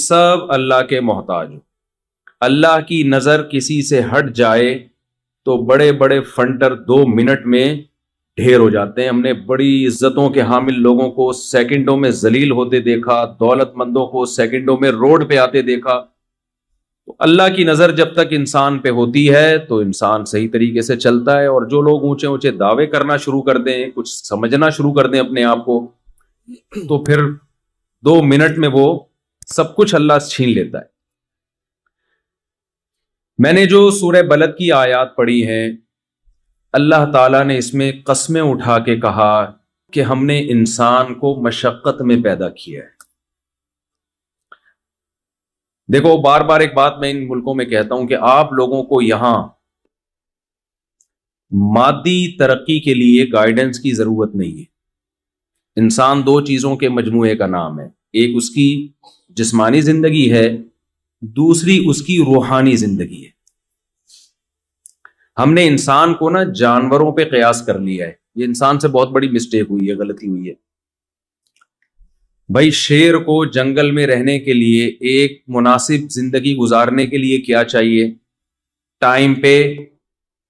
سب اللہ کے محتاج ہو. اللہ کی نظر کسی سے ہٹ جائے تو بڑے بڑے فنٹر 2 منٹ میں ڈھیر ہو جاتے ہیں. ہم نے بڑی عزتوں کے حامل لوگوں کو سیکنڈوں میں ذلیل ہوتے دیکھا, دولت مندوں کو سیکنڈوں میں روڈ پہ آتے دیکھا. تو اللہ کی نظر جب تک انسان پہ ہوتی ہے تو انسان صحیح طریقے سے چلتا ہے. اور جو لوگ اونچے اونچے دعوے کرنا شروع کر دیں, کچھ سمجھنا شروع کر دیں اپنے آپ کو, تو پھر 2 منٹ میں وہ سب کچھ اللہ چھین لیتا ہے. میں نے جو سورہ بلد کی آیات پڑھی ہیں, اللہ تعالیٰ نے اس میں قسمیں اٹھا کے کہا کہ ہم نے انسان کو مشقت میں پیدا کیا ہے. دیکھو, بار بار ایک بات میں ان ملکوں میں کہتا ہوں کہ آپ لوگوں کو یہاں مادی ترقی کے لیے گائیڈنس کی ضرورت نہیں ہے. انسان 2 چیزوں کے مجموعے کا نام ہے. ایک اس کی جسمانی زندگی ہے, دوسری اس کی روحانی زندگی ہے. ہم نے انسان کو نا جانوروں پہ قیاس کر لیا ہے. یہ انسان سے بہت بڑی مسٹیک ہوئی ہے, غلطی ہوئی ہے. بھائی, شیر کو جنگل میں رہنے کے لیے, ایک مناسب زندگی گزارنے کے لیے کیا چاہیے؟ ٹائم پہ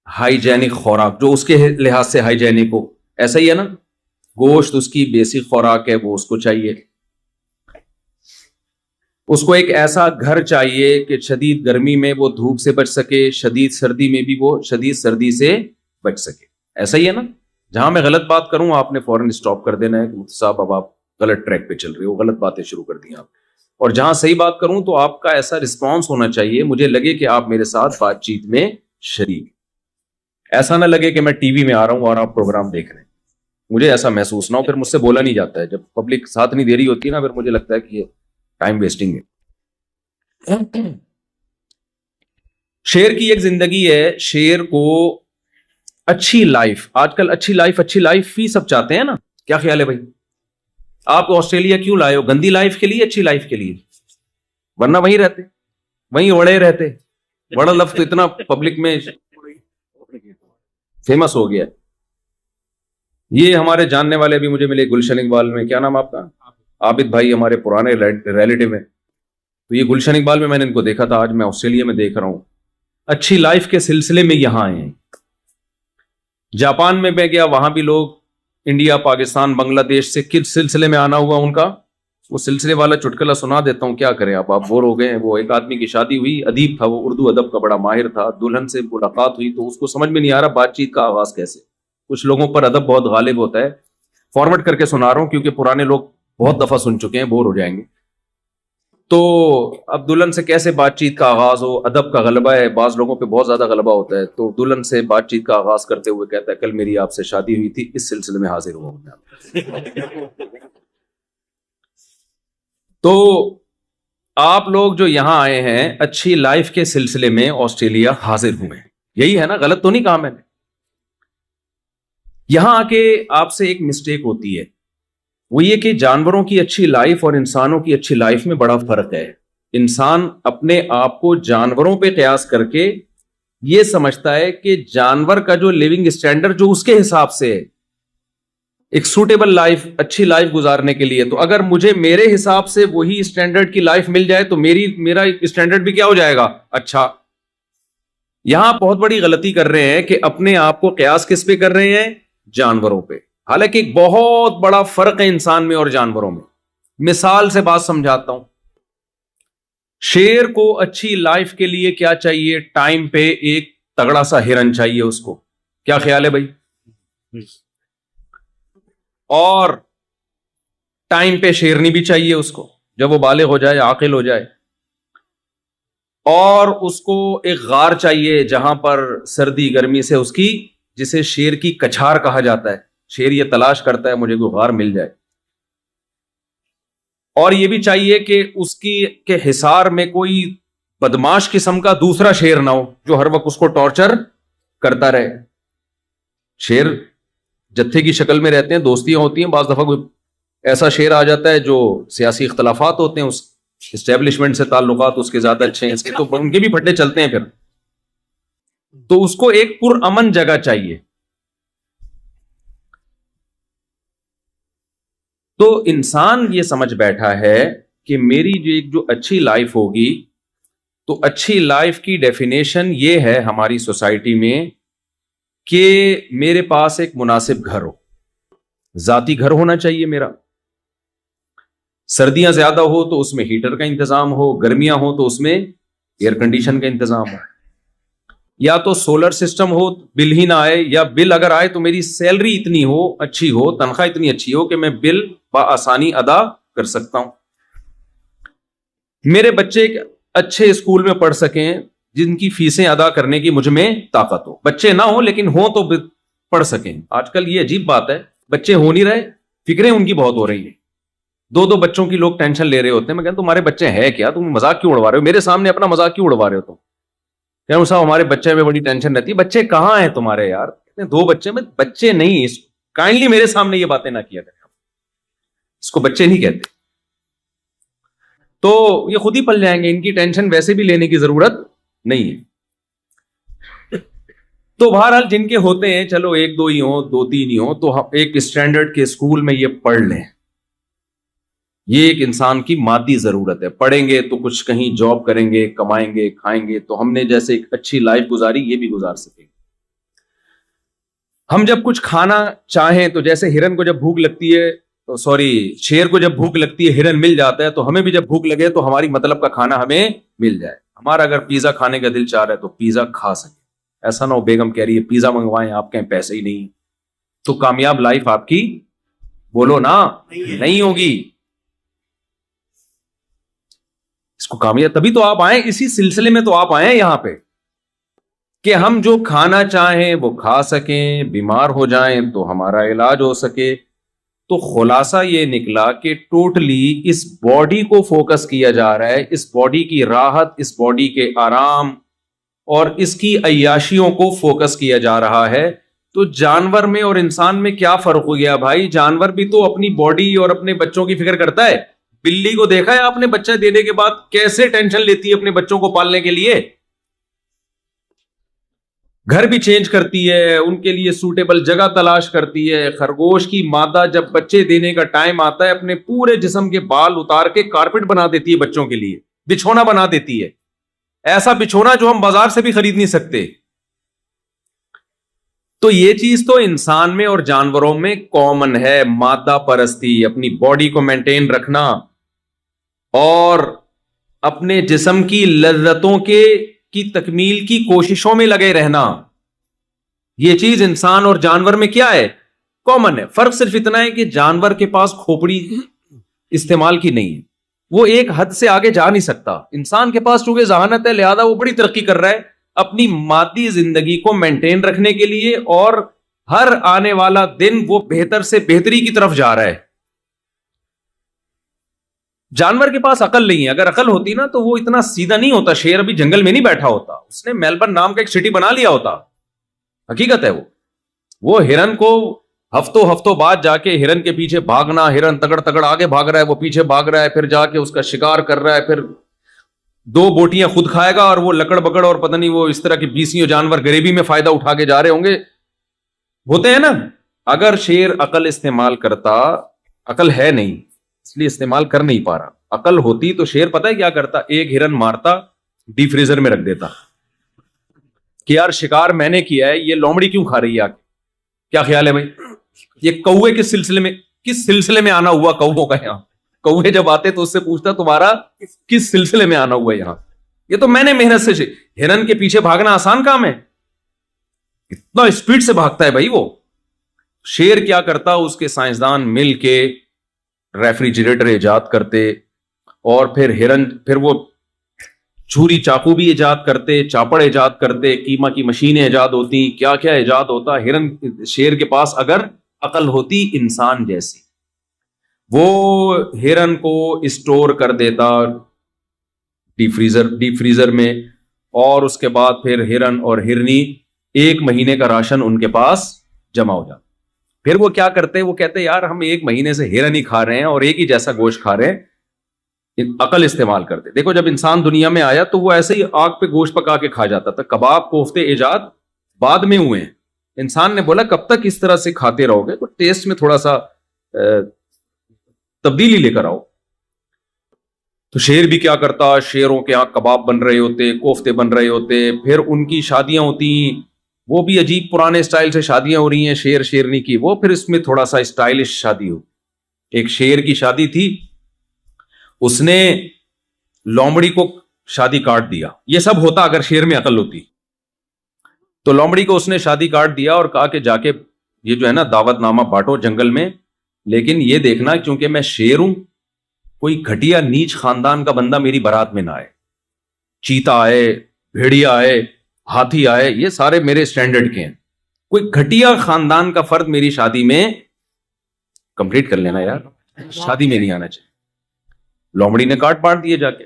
ہائیجینک خوراک, جو اس کے لحاظ سے ہائیجینک ہو. ایسا ہی ہے نا, گوشت اس کی بیسک خوراک ہے, وہ اس کو چاہیے. اس کو ایک ایسا گھر چاہیے کہ شدید گرمی میں وہ دھوپ سے بچ سکے, شدید سردی میں بھی وہ شدید سردی سے بچ سکے. ایسا ہی ہے نا. جہاں میں غلط بات کروں آپ نے فوراً اسٹاپ کر دینا ہے کہ صاحب اب آپ غلط ٹریک پہ چل رہے ہو, غلط باتیں شروع کر دی آپ. اور جہاں صحیح بات کروں تو آپ کا ایسا رسپانس ہونا چاہیے, مجھے لگے کہ آپ میرے ساتھ بات چیت میں شریک. ایسا نہ لگے کہ میں ٹی وی میں آ رہا ہوں اور آپ پروگرام دیکھ رہے ہیں. مجھے ایسا محسوس نہ ہو, پھر مجھ سے بولا نہیں جاتا ہے. جب پبلک ساتھ نہیں دے رہی ہوتی ہے نا, پھر مجھے لگتا ہے کہ یہ ٹائم ویسٹنگ ہے. شیر کی ایک زندگی ہے. شیر کو اچھی لائف, آج کل اچھی لائف ہی سب چاہتے ہیں نا. کیا خیال ہے بھائی؟ آپ آسٹریلیا کیوں لائے ہو؟ گندی لائف کے لیے, اچھی لائف کے لیے؟ ورنہ وہیں رہتے, وہیں اڑے رہتے. بڑا لفظ تو اتنا پبلک میں فیمس ہو گیا. یہ ہمارے جاننے والے بھی مجھے ملے گلشن اقبال میں. کیا نام آپ کا؟ عابد بھائی, ہمارے پرانے ریلیٹو ہیں. تو یہ گلشن اقبال میں نے ان کو دیکھا تھا, آج میں آسٹریلیا میں دیکھ رہا ہوں. اچھی لائف کے سلسلے میں یہاں آئے ہیں. جاپان میں گیا, وہاں بھی لوگ انڈیا, پاکستان, بنگلہ دیش سے کس سلسلے میں آنا ہوا ان کا, وہ سلسلے والا چٹکلا سنا دیتا ہوں. کیا کریں آپ بور ہو گئے ہیں. وہ ایک آدمی کی شادی ہوئی, ادیب تھا وہ, اردو ادب کا بڑا ماہر تھا. دلہن سے ملاقات ہوئی تو اس کو سمجھ میں نہیں آ رہا بات چیت کا آغاز کیسے. کچھ لوگوں پر ادب بہت غالب ہوتا ہے. فارورڈ کر کے سنا رہا ہوں کیونکہ پرانے لوگ بہت دفعہ سن چکے ہیں, بور ہو جائیں گے. تو اب دلہن سے کیسے بات چیت کا آغاز ہو, ادب کا غلبہ ہے, بعض لوگوں پہ بہت زیادہ غلبہ ہوتا ہے. تو دلہن سے بات چیت کا آغاز کرتے ہوئے کہتا ہے, کل میری آپ سے شادی ہوئی تھی, اس سلسلے میں حاضر ہوا ہوں. تو آپ لوگ جو یہاں آئے ہیں اچھی لائف کے سلسلے میں آسٹریلیا حاضر ہوئے, یہی ہے نا؟ غلط تو نہیں کہا میں نے. یہاں آ کے آپ سے ایک مسٹیک ہوتی ہے, وہ یہ کہ جانوروں کی اچھی لائف اور انسانوں کی اچھی لائف میں بڑا فرق ہے. انسان اپنے آپ کو جانوروں پہ قیاس کر کے یہ سمجھتا ہے کہ جانور کا جو لیونگ اسٹینڈرڈ جو اس کے حساب سے ہے, ایک سوٹیبل لائف, اچھی لائف گزارنے کے لیے, تو اگر مجھے میرے حساب سے وہی اسٹینڈرڈ کی لائف مل جائے تو میرا اسٹینڈرڈ بھی کیا ہو جائے گا, اچھا. یہاں بہت بڑی غلطی کر رہے ہیں کہ اپنے آپ کو قیاس کس پہ کر رہے ہیں؟ جانوروں پہ. حالانکہ ایک بہت بڑا فرق ہے انسان میں اور جانوروں میں. مثال سے بات سمجھاتا ہوں. شیر کو اچھی لائف کے لیے کیا چاہیے؟ ٹائم پہ ایک تگڑا سا ہرن چاہیے اس کو. کیا خیال ہے بھائی؟ اور ٹائم پہ شیرنی بھی چاہیے اس کو, جب وہ بالغ ہو جائے, عاقل ہو جائے. اور اس کو ایک غار چاہیے جہاں پر سردی گرمی سے اس کی, جسے شیر کی کچھار کہا جاتا ہے. شیر یہ تلاش کرتا ہے مجھے کوئی غار مل جائے. اور یہ بھی چاہیے کہ اس کی کے حصار میں کوئی بدماش قسم کا دوسرا شیر نہ ہو جو ہر وقت اس کو ٹارچر کرتا رہے. شیر جتھے کی شکل میں رہتے ہیں, دوستیاں ہوتی ہیں, بعض دفعہ کوئی ایسا شیر آ جاتا ہے جو سیاسی اختلافات ہوتے ہیں, اس اسٹیبلشمنٹ سے تعلقات اس کے زیادہ اچھے ہیں, اس کے تو ان کے بھی پھٹے چلتے ہیں. پھر تو اس کو ایک پرامن جگہ چاہیے. تو انسان یہ سمجھ بیٹھا ہے کہ میری جو اچھی لائف ہوگی، تو اچھی لائف کی ڈیفینیشن یہ ہے ہماری سوسائٹی میں کہ میرے پاس ایک مناسب گھر ہو، ذاتی گھر ہونا چاہیے میرا، سردیاں زیادہ ہو تو اس میں ہیٹر کا انتظام ہو، گرمیاں ہو تو اس میں ایئر کنڈیشن کا انتظام ہو، یا تو سولر سسٹم ہو بل ہی نہ آئے، یا بل اگر آئے تو میری سیلری اتنی ہو، اچھی ہو، تنخواہ اتنی اچھی ہو کہ میں بل بآسانی ادا کر سکتا ہوں، میرے بچے ایک اچھے اسکول میں پڑھ سکیں جن کی فیسیں ادا کرنے کی مجھ میں طاقت ہو، بچے نہ ہوں لیکن ہوں تو پڑھ سکیں۔ آج کل یہ عجیب بات ہے، بچے ہو نہیں رہے، فکریں ان کی بہت ہو رہی ہیں، دو بچوں کی لوگ ٹینشن لے رہے ہوتے ہیں۔ میں کہتا تمہارے بچے ہیں کیا؟ تم مذاق کیوں اڑوا رہے ہو میرے سامنے؟ اپنا مذاق کیوں اڑوا رہے ہو تم؟ کہ صاحب ہمارے بچے میں بڑی ٹینشن رہتی ہے۔ بچے کہاں ہیں تمہارے یار؟ دو بچے میں بچے نہیں، کائنڈلی میرے سامنے یہ باتیں نہ کیا کریں، اس کو بچے نہیں کہتے، تو یہ خود ہی پل جائیں گے، ان کی ٹینشن ویسے بھی لینے کی ضرورت نہیں ہے۔ تو بہرحال جن کے ہوتے ہیں، چلو ایک دو ہی ہوں، دو تین ہی ہوں، تو ہم ایک اسٹینڈرڈ کے اسکول میں یہ پڑھ لیں، یہ ایک انسان کی مادی ضرورت ہے۔ پڑھیں گے تو کچھ کہیں جاب کریں گے، کمائیں گے، کھائیں گے، تو ہم نے جیسے ایک اچھی لائف گزاری یہ بھی گزار سکیں گے۔ ہم جب کچھ کھانا چاہیں تو جیسے ہرن کو جب بھوک لگتی ہے، شیر کو جب بھوک لگتی ہے ہرن مل جاتا ہے، تو ہمیں بھی جب بھوک لگے تو ہماری مطلب کا کھانا ہمیں مل جائے۔ ہمارا اگر پیزا کھانے کا دل چاہ رہا ہے تو پیزا کھا سکے، ایسا نہ ہو بیگم کہہ رہی ہے پیزا منگوائیں، آپ کہیں پیسے ہی نہیں، تو کامیاب لائف آپ کی بولو نا نہیں ہوگی۔ اس کو کامیاب تبھی تو آپ آئیں، اسی سلسلے میں تو آپ آئیں یہاں پہ کہ ہم جو کھانا چاہیں وہ کھا سکیں، بیمار ہو جائیں تو ہمارا علاج ہو سکے۔ تو خلاصہ یہ نکلا کہ ٹوٹلی اس باڈی کو فوکس کیا جا رہا ہے، اس باڈی کی راحت، اس باڈی کے آرام اور اس کی عیاشیوں کو فوکس کیا جا رہا ہے۔ تو جانور میں اور انسان میں کیا فرق ہو گیا بھائی؟ جانور بھی تو اپنی باڈی اور اپنے بچوں کی فکر کرتا ہے۔ بلی کو دیکھا ہے آپ نے بچہ دینے کے بعد کیسے ٹینشن لیتی ہے اپنے بچوں کو پالنے کے لیے؟ گھر بھی چینج کرتی ہے، ان کے لیے سوٹیبل جگہ تلاش کرتی ہے۔ خرگوش کی مادہ جب بچے دینے کا ٹائم آتا ہے، اپنے پورے جسم کے بال اتار کے کارپٹ بنا دیتی ہے بچوں کے لیے، بچھونا بنا دیتی ہے، ایسا بچھونا جو ہم بازار سے بھی خرید نہیں سکتے۔ تو یہ چیز تو انسان میں اور جانوروں میں کامن ہے، مادہ پرستی، اپنی باڈی کو مینٹین رکھنا اور اپنے جسم کی لذتوں کی تکمیل کی کوششوں میں لگے رہنا۔ یہ چیز انسان اور جانور میں کیا ہے؟ کامن ہے۔ فرق صرف اتنا ہے کہ جانور کے پاس کھوپڑی استعمال کی نہیں ہے، وہ ایک حد سے آگے جا نہیں سکتا۔ انسان کے پاس چونکہ ذہانت ہے، لہذا وہ بڑی ترقی کر رہا ہے اپنی مادی زندگی کو مینٹین رکھنے کے لیے، اور ہر آنے والا دن وہ بہتر سے بہتری کی طرف جا رہا ہے۔ جانور کے پاس عقل نہیں ہے، اگر عقل ہوتی نا تو وہ اتنا سیدھا نہیں ہوتا، شیر ابھی جنگل میں نہیں بیٹھا ہوتا، اس نے میلبرن نام کا ایک سٹی بنا لیا ہوتا۔ حقیقت ہے وہ ہرن کو ہفتوں بعد جا کے ہرن کے پیچھے بھاگنا، ہرن تگڑ تگڑ آگے بھاگ رہا ہے، وہ پیچھے بھاگ رہا ہے، پھر جا کے اس کا شکار کر رہا ہے، پھر 2 بوٹیاں خود کھائے گا اور وہ لکڑ بکڑ اور پتہ نہیں وہ اس طرح کے 20 جانور غریبی میں فائدہ اٹھا کے جا رہے ہوں گے، ہوتے ہیں نا۔ اگر شیر عقل استعمال کرتا، عقل ہے نہیں اس لیے استعمال کر نہیں پا رہا، عقل ہوتی تو شیر پتہ ہے کیا کرتا؟ ایک ہرن مارتا، ڈی فریزر میں رکھ دیتا کہ یار شکار میں نے کیا ہے، یہ لومڑی کیوں کھا رہی ہے آگے؟ کیا خیال ہے بھائی؟ یہ کوے کس سلسلے میں آنا ہوا کووں کا؟ یہاں کوے جب آتے تو اس سے پوچھتا تمہارا کس سلسلے میں آنا ہوا یہاں؟ یہ تو میں نے محنت سے ہرن کے پیچھے بھاگنا آسان کام ہے، اتنا اسپیڈ سے بھاگتا ہے بھائی وہ۔ شیر کیا کرتا؟ اس کے سائنسدان مل کے ریفریجریٹر ایجاد کرتے، اور پھر وہ چھری چاقو بھی ایجاد کرتے، چاپڑ ایجاد کرتے، قیمہ کی مشینیں ایجاد ہوتی، کیا کیا ایجاد ہوتا۔ شیر کے پاس اگر عقل ہوتی انسان جیسی، وہ ہرن کو اسٹور کر دیتا ڈی فریزر میں، اور اس کے بعد پھر ہرن اور ہرنی 1 مہینے کا راشن ان کے پاس جمع ہو جاتا۔ پھر وہ کیا کرتے؟ وہ کہتے یار ہم 1 مہینے سے ہرن ہی کھا رہے ہیں اور ایک ہی جیسا گوشت کھا رہے ہیں، عقل استعمال کرتے۔ دیکھو جب انسان دنیا میں آیا تو وہ ایسے ہی آگ پہ گوشت پکا کے کھا جاتا تھا، کباب کوفتے ایجاد بعد میں ہوئے ہیں۔ انسان نے بولا کب تک اس طرح سے کھاتے رہو گے، تو ٹیسٹ میں تھوڑا سا تبدیلی لے کر آؤ۔ تو شیر بھی کیا کرتا, شیروں کے یہاں کباب بن رہے ہوتے, کوفتے بن رہے ہوتے, پھر ان کی شادیاں ہوتی, وہ بھی عجیب پرانے اسٹائل سے شادیاں ہو رہی ہیں شیر شیرنی کی, وہ پھر اس میں تھوڑا سا اسٹائلش شادی ہو. ایک شیر کی شادی تھی, اس نے لومڑی کو شادی کاٹ دیا. یہ سب ہوتا اگر شیر میں عقل ہوتی. تو لومڑی کو اس نے شادی کاٹ دیا اور کہا کہ جا کے یہ جو ہے نا دعوت نامہ بانٹو جنگل میں, لیکن یہ دیکھنا کیونکہ میں شیر ہوں, کوئی گھٹیا نیچ خاندان کا بندہ میری بارات میں نہ آئے. چیتا آئے, بھیڑیا آئے, ہاتھی آئے, یہ سارے میرے سٹینڈرڈ کے ہیں, کوئی گھٹیا خاندان کا فرد میری شادی میں, کمپلیٹ کر لینا یار, شادی میں نہیں آنا چاہیے. لومڑی نے کاٹ پاٹ دیے جا کے.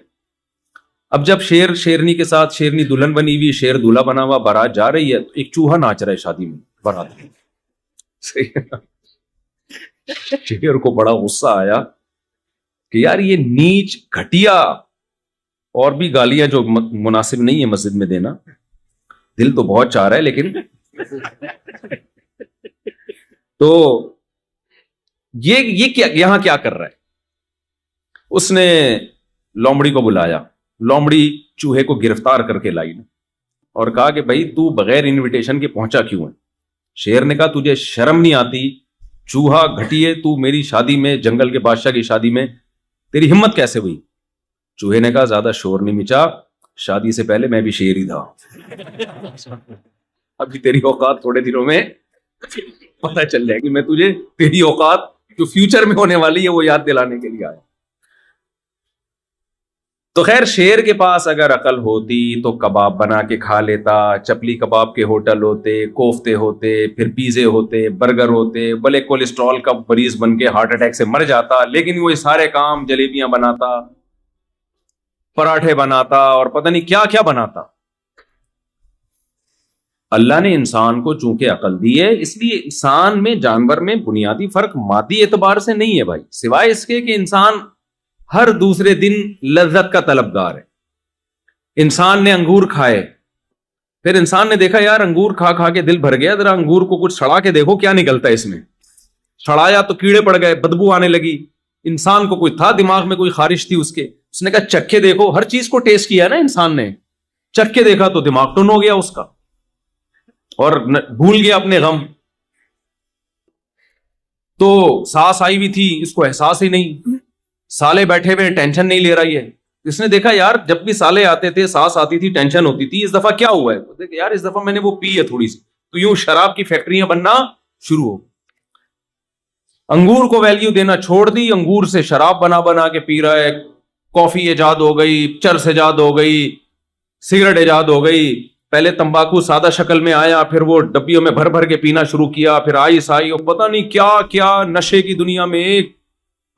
اب جب شیر شیرنی کے ساتھ, شیرنی دلہن بنی ہوئی, شیر دولہا بنا ہوا, بارات جا رہی ہے, تو ایک چوہا ناچ رہا ہے شادی میں بارات میں. شیر کو بڑا غصہ آیا کہ یار یہ نیچ گھٹیا, اور بھی گالیاں جو مناسب نہیں ہے مسجد میں دینا, دل تو بہت چاہ رہا ہے لیکن تو یہ کیا یہاں کیا کر رہا ہے. اس نے لومڑی کو بلایا, لومڑی چوہے کو گرفتار کر کے لائی اور کہا کہ بھائی تو بغیر انویٹیشن کے پہنچا کیوں ہے. شیر نے کہا تجھے شرم نہیں آتی, چوہا گھٹیے, تو میری شادی میں, جنگل کے بادشاہ کی شادی میں تیری ہمت کیسے ہوئی. چوہے نے کہا زیادہ شور نہیں مچا, شادی سے پہلے میں بھی شیر ہی تھا, ابھی تیری اوقات تھوڑے دنوں میں پتہ چل جائے گی, میں تجھے تیری اوقات جو فیوچر میں ہونے والی ہے وہ یاد دلانے کے لیے آیا. تو خیر شیر کے پاس اگر عقل ہوتی تو کباب بنا کے کھا لیتا, چپلی کباب کے ہوٹل ہوتے, کوفتے ہوتے, پھر پیزے ہوتے, برگر ہوتے, بلے کولیسٹرول کا مریض بن کے ہارٹ اٹیک سے مر جاتا, لیکن وہ سارے کام جلیبیاں بناتا, پراٹھے بناتا, اور پتہ نہیں کیا کیا بناتا. اللہ نے انسان کو چونکہ عقل دی ہے, اس لیے انسان میں جانور میں بنیادی فرق مادی اعتبار سے نہیں ہے بھائی, سوائے اس کے کہ انسان ہر دوسرے دن لذت کا طلبگار ہے. انسان نے انگور کھائے, پھر انسان نے دیکھا یار انگور کھا کھا کے دل بھر گیا, ذرا انگور کو کچھ سڑا کے دیکھو کیا نکلتا ہے اس میں. سڑایا تو کیڑے پڑ گئے, بدبو آنے لگی. انسان کو کوئی تھا دماغ میں کوئی خارش تھی اس کے, اس نے کہا چکھے دیکھو, ہر چیز کو ٹیسٹ کیا نا انسان نے, چکھے دیکھا تو دماغ ٹن ہو گیا اس کا اور بھول گیا اپنے غم. تو سانس آئی ہوئی تھی, اس کو احساس ہی نہیں, سالے بیٹھے ہوئے ٹینشن نہیں لے رہی ہے. اس نے دیکھا یار جب بھی سالے آتے تھے سانس آتی تھی ٹینشن ہوتی تھی, اس دفعہ کیا ہوا ہے, یار اس دفعہ میں نے وہ پی ہے تھوڑی سی, تو یوں شراب کی فیکٹریاں بننا شروع ہو. انگور کو ویلیو دینا چھوڑ دی, انگور سے شراب بنا بنا کے پی رہا ہے. کافی ایجاد ہو گئی, چرس ایجاد ہو گئی, سگریٹ ایجاد ہو گئی. پہلے تمباکو سادہ شکل میں آیا, پھر وہ ڈبیوں میں بھر بھر کے پینا شروع کیا, پھر آئس آئی, اور پتہ نہیں کیا کیا نشے کی دنیا میں ایک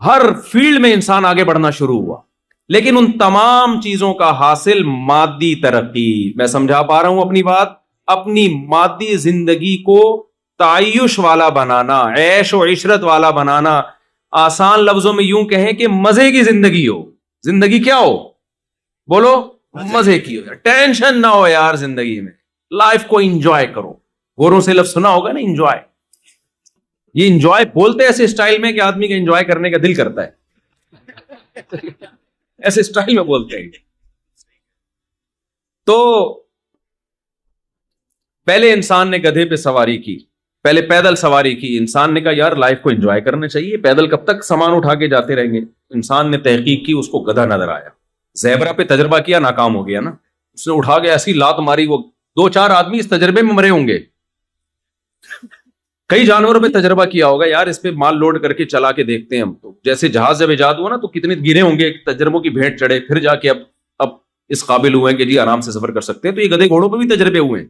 ہر فیلڈ میں انسان آگے بڑھنا شروع ہوا. لیکن ان تمام چیزوں کا حاصل مادی ترقی. میں سمجھا پا رہا ہوں اپنی بات, اپنی مادی زندگی کو تعیش والا بنانا, عیش و عشرت والا بنانا. آسان لفظوں میں یوں کہیں کہ مزے کی زندگی ہو. زندگی کیا ہو بولو, مزے کی ہو, ٹینشن نہ ہو یار زندگی میں, لائف کو انجوائے کرو. گوروں سے لفظ سنا ہوگا نا انجوائے, یہ انجوائے بولتے ایسے اسٹائل میں کہ آدمی کا انجوائے کرنے کا دل کرتا ہے, ایسے اسٹائل میں بولتے ہیں. تو پہلے انسان نے گدھے پہ سواری کی, پہلے پیدل سواری کی. انسان نے کہا یار لائف کو انجوائے کرنا چاہیے, پیدل کب تک سامان اٹھا کے جاتے رہیں گے. انسان نے تحقیق کی, اس کو گدھا نظر آیا. زیبرا پہ تجربہ کیا, ناکام ہو گیا نا. اس نے اٹھا کے ایسی لات ماری, وہ 2-4 آدمی اس تجربے میں مرے ہوں گے. کئی جانوروں پہ تجربہ کیا ہوگا, یار اس پہ مال لوڈ کر کے چلا کے دیکھتے ہیں ہم. تو جیسے جہاز جب ایجاد ہوا نا تو کتنے گرے ہوں گے, تجربوں کی بھیٹ چڑھے, پھر جا کے اب اس قابل ہوئے ہیں کہ جی آرام سے سفر کر سکتے ہیں. تو یہ گدھے گھوڑوں پہ بھی تجربے ہوئے ہیں.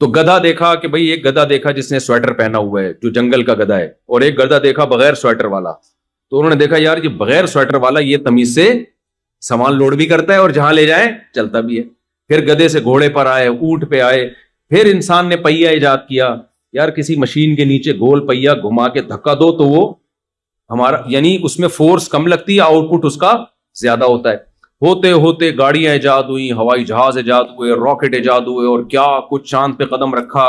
تو گدھا دیکھا کہ بھائی ایک گدھا دیکھا جس نے سویٹر پہنا ہوا ہے, جو جنگل کا گدھا ہے, اور ایک گدھا دیکھا بغیر سویٹر والا. تو انہوں نے دیکھا یار یہ بغیر سویٹر والا یہ تمیز سے سامان لوڈ بھی کرتا ہے اور جہاں لے جائے چلتا بھی ہے. پھر گدھے سے گھوڑے پر آئے, اونٹ پہ آئے. پھر انسان نے پہیا ایجاد کیا. یار کسی مشین کے نیچے گول پہیا گھما کے دھکا دو تو وہ ہمارا, یعنی اس میں فورس کم لگتی ہے, آؤٹ پٹ اس کا زیادہ ہوتا ہے. ہوتے ہوتے گاڑیاں ایجاد ہوئی, ہوائی جہاز ایجاد ہوئے, راکٹ ایجاد ہوئے, اور کیا کچھ چاند پہ قدم رکھا.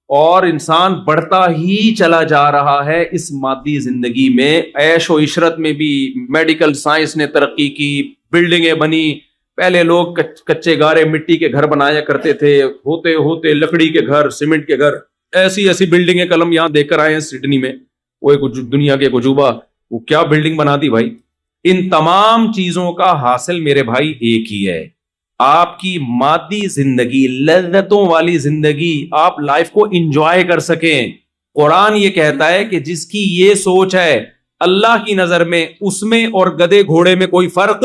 اور انسان بڑھتا ہی چلا جا رہا ہے اس مادی زندگی میں. عیش و عشرت میں بھی میڈیکل سائنس نے ترقی کی, بلڈنگیں بنی. پہلے لوگ کچے گارے مٹی کے گھر بنایا کرتے تھے, ہوتے ہوتے لکڑی کے گھر, سیمنٹ کے گھر, ایسی ایسی بلڈنگیں قلم یہاں دیکھ کر آئے ہیں سڈنی میں. وہ ایک دنیا کے عجوبہ, وہ کیا بلڈنگ بنا دی بھائی. ان تمام چیزوں کا حاصل میرے بھائی ایک ہی ہے, آپ کی مادی زندگی, لذتوں والی زندگی, آپ لائف کو انجوائے کر سکیں. قرآن یہ کہتا ہے کہ جس کی یہ سوچ ہے اللہ کی نظر میں اس میں اور گدے گھوڑے میں کوئی فرق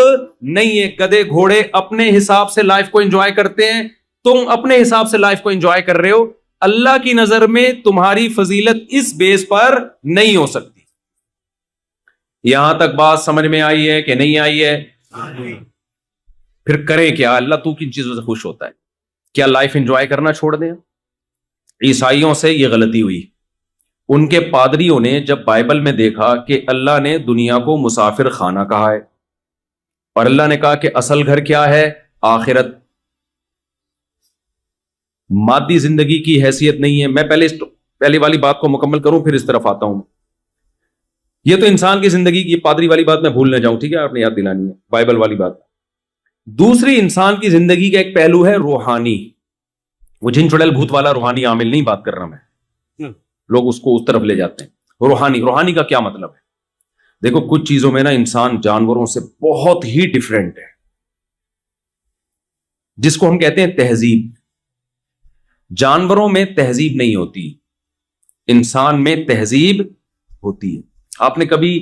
نہیں ہے. گدے گھوڑے اپنے حساب سے لائف کو انجوائے کرتے ہیں, تم اپنے حساب سے لائف کو انجوائے کر رہے ہو. اللہ کی نظر میں تمہاری فضیلت اس بیس پر نہیں ہو سکتی. یہاں تک بات سمجھ میں آئی ہے کہ نہیں آئی ہے؟ پھر کریں کیا؟ اللہ تو کن چیزوں سے خوش ہوتا ہے؟ کیا لائف انجوائے کرنا چھوڑ دیں؟ عیسائیوں سے یہ غلطی ہوئی. ان کے پادریوں نے جب بائبل میں دیکھا کہ اللہ نے دنیا کو مسافر خانہ کہا ہے اور اللہ نے کہا کہ اصل گھر کیا ہے؟ آخرت. مادی زندگی کی حیثیت نہیں ہے. میں پہلی والی بات کو مکمل کروں پھر اس طرف آتا ہوں. یہ تو انسان کی زندگی کی پادری والی بات میں بھول نہ جاؤں, ٹھیک ہے, آپ نے یاد دلانی ہے بائبل والی بات. دوسری انسان کی زندگی کا ایک پہلو ہے روحانی. وہ جن چڑیل بھوت والا روحانی عامل نہیں بات کر رہا میں, لوگ اس کو اس طرف لے جاتے ہیں. روحانی کا کیا مطلب ہے؟ دیکھو کچھ چیزوں میں نا انسان جانوروں سے بہت ہی ڈیفرنٹ ہے, جس کو ہم کہتے ہیں تہذیب. جانوروں میں تہذیب نہیں ہوتی, انسان میں تہذیب ہوتی ہے. آپ نے کبھی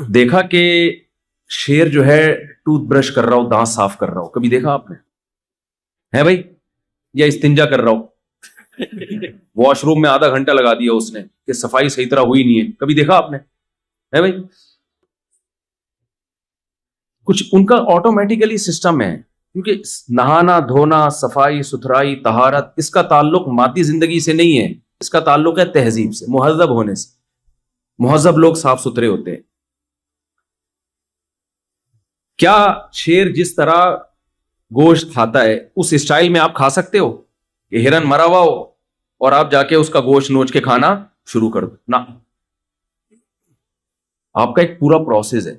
دیکھا کہ شیر جو ہے ٹوتھ برش کر رہا ہو, دانت صاف کر رہا ہو؟ کبھی دیکھا آپ نے؟ ہے بھائی, یا استنجا کر رہا ہو, واش روم میں آدھا گھنٹہ لگا دیا اس نے کہ صفائی صحیح طرح ہوئی نہیں ہے, کبھی دیکھا آپ نے؟ ہے بھائی, کچھ ان کا آٹومیٹیکلی سسٹم ہے, کیونکہ نہانا دھونا, صفائی ستھرائی, طہارت, اس کا تعلق مادی زندگی سے نہیں ہے, اس کا تعلق ہے تہذیب سے, مہذب ہونے سے. مہذب لوگ صاف ستھرے ہوتے ہیں. کیا شیر جس طرح گوشت کھاتا ہے اس اسٹائل میں آپ کھا سکتے ہو کہ ہرن مرا ہوا ہو اور آپ جا کے اس کا گوشت نوچ کے کھانا شروع کر دو؟ نہ, آپ کا ایک پورا پروسیس ہے.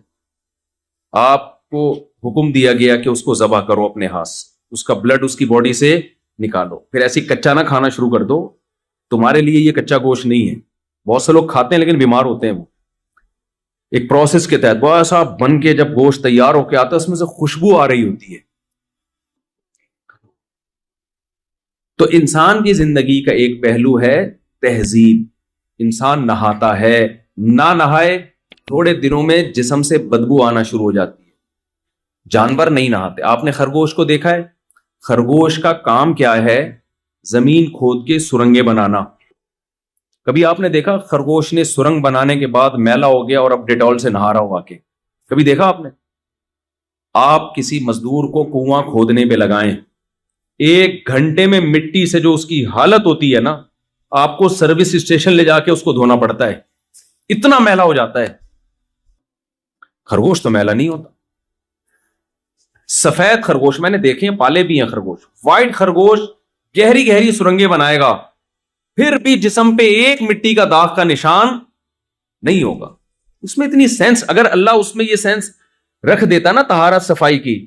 آپ کو حکم دیا گیا کہ اس کو ذبح کرو اپنے ہاتھ سے, اس کا بلڈ اس کی باڈی سے نکالو, پھر ایسی کچا نہ کھانا شروع کر دو. تمہارے لیے یہ کچا گوشت نہیں ہے. بہت سے لوگ کھاتے ہیں لیکن بیمار ہوتے ہیں. وہ ایک پروسیس کے تحت بہت ایسا بن کے جب گوشت تیار ہو کے آتا ہے اس میں سے خوشبو آ رہی ہوتی ہے. تو انسان کی زندگی کا ایک پہلو ہے تہذیب. انسان نہاتا ہے, نہ نہائے تھوڑے دنوں میں جسم سے بدبو آنا شروع ہو جاتی ہے. جانور نہیں نہاتے. آپ نے خرگوش کو دیکھا ہے؟ خرگوش کا کام کیا ہے؟ زمین کھود کے سرنگیں بنانا. کبھی آپ نے دیکھا خرگوش نے سرنگ بنانے کے بعد میلا ہو گیا اور اب ڈیٹول سے نہا رہا ہو آ کے؟ کبھی دیکھا آپ نے؟ آپ کسی مزدور کو کنواں کھودنے پہ لگائیں, 1 گھنٹے میں مٹی سے جو اس کی حالت ہوتی ہے نا, آپ کو سروس اسٹیشن لے جا کے اس کو دھونا پڑتا ہے, اتنا میلا ہو جاتا ہے. خرگوش تو میلا نہیں ہوتا. سفید خرگوش میں نے دیکھے ہیں, پالے بھی ہیں خرگوش. وائٹ خرگوش گہری گہری سرنگیں بنائے گا, پھر بھی جسم پہ ایک مٹی کا داغ کا نشان نہیں ہوگا. اس میں اتنی سینس, اگر اللہ اس میں یہ سینس رکھ دیتا نا طہارت صفائی کی,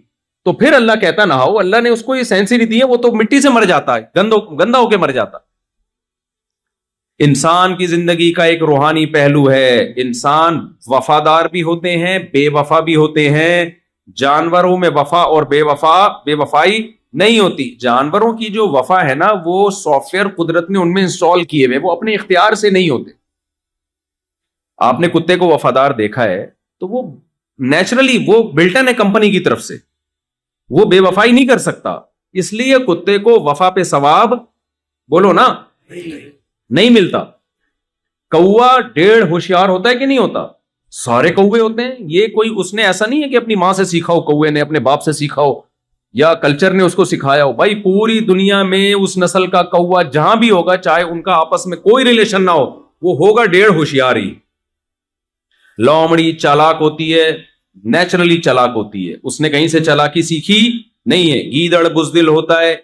تو پھر اللہ کہتا نہ ہو. اللہ نے اس کو یہ سینس ہی نہیں دی ہے, وہ تو مٹی سے مر جاتا ہے, گندا ہو کے مر جاتا. انسان کی زندگی کا ایک روحانی پہلو ہے. انسان وفادار بھی ہوتے ہیں, بے وفا بھی ہوتے ہیں. جانوروں میں وفا اور بے وفائی نہیں ہوتی. جانوروں کی جو وفا ہے نا, وہ سافٹ ویئر قدرت نے ان میں انسٹال کیے ہوئے, وہ اپنے اختیار سے نہیں ہوتے. آپ نے کتے کو وفادار دیکھا ہے تو وہ نیچرلی وہ بلٹن ہے کمپنی کی طرف سے, وہ بے وفائی نہیں کر سکتا. اس لیے کتے کو وفا پہ ثواب بولو نا نہیں ملتا. کوا 1.5 ہوشیار ہوتا ہے کہ نہیں ہوتا؟ سارے کوے ہوتے ہیں. یہ کوئی اس نے ایسا نہیں ہے کہ اپنی ماں سے سیکھا ہو, کوے نے اپنے باپ سے سیکھا ہو, یا کلچر نے اس کو سکھایا ہو. بھائی پوری دنیا میں اس نسل کا کوا جہاں بھی ہوگا, چاہے ان کا آپس میں کوئی ریلیشن نہ ہو, وہ ہوگا 1.5 ہوشیار ہی. لومڑی چالاک ہوتی ہے, نیچرلی چالاک ہوتی ہے, اس نے کہیں سے چالاکی سیکھی نہیں ہے. گیدڑ بزدل ہوتا ہے,